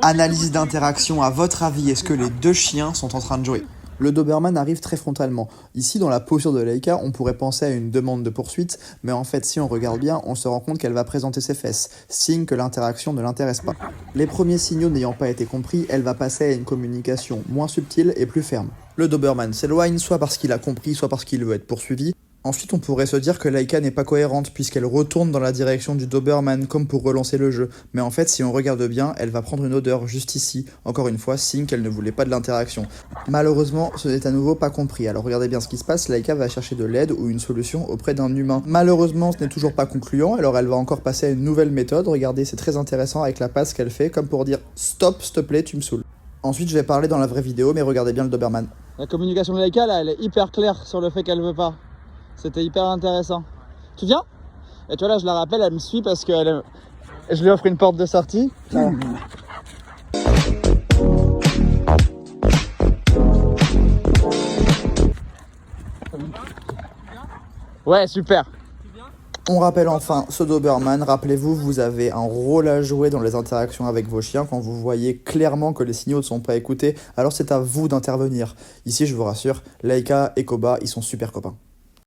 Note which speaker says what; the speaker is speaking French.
Speaker 1: Analyse d'interaction, à votre avis, est-ce que les deux chiens sont en train de jouer? Le Doberman arrive très frontalement. Ici, dans la posture de Laika, on pourrait penser à une demande de poursuite, mais en fait, si on regarde bien, on se rend compte qu'elle va présenter ses fesses, signe que l'interaction ne l'intéresse pas. Les premiers signaux n'ayant pas été compris, elle va passer à une communication moins subtile et plus ferme. Le Doberman s'éloigne, soit parce qu'il a compris, soit parce qu'il veut être poursuivi. Ensuite, on pourrait se dire que Laika n'est pas cohérente puisqu'elle retourne dans la direction du Doberman comme pour relancer le jeu. Mais en fait, si on regarde bien, elle va prendre une odeur juste ici. Encore une fois, signe qu'elle ne voulait pas de l'interaction. Malheureusement, ce n'est à nouveau pas compris. Alors regardez bien ce qui se passe, Laika va chercher de l'aide ou une solution auprès d'un humain. Malheureusement, ce n'est toujours pas concluant, alors elle va encore passer à une nouvelle méthode. Regardez, c'est très intéressant avec la passe qu'elle fait, comme pour dire « Stop, s'il te plaît, tu me saoules ». Ensuite, je vais parler dans la vraie vidéo, mais regardez bien le Doberman.
Speaker 2: La communication de Laika, là, elle est hyper claire sur le fait qu'elle veut pas. C'était hyper intéressant. Tu viens? Et tu vois là, je la rappelle, elle me suit parce que je lui offre une porte de sortie. Ouais, super.
Speaker 1: On rappelle enfin ce Doberman, rappelez-vous, vous avez un rôle à jouer dans les interactions avec vos chiens quand vous voyez clairement que les signaux ne sont pas écoutés, alors c'est à vous d'intervenir. Ici, je vous rassure, Laika et Koba, ils sont super copains.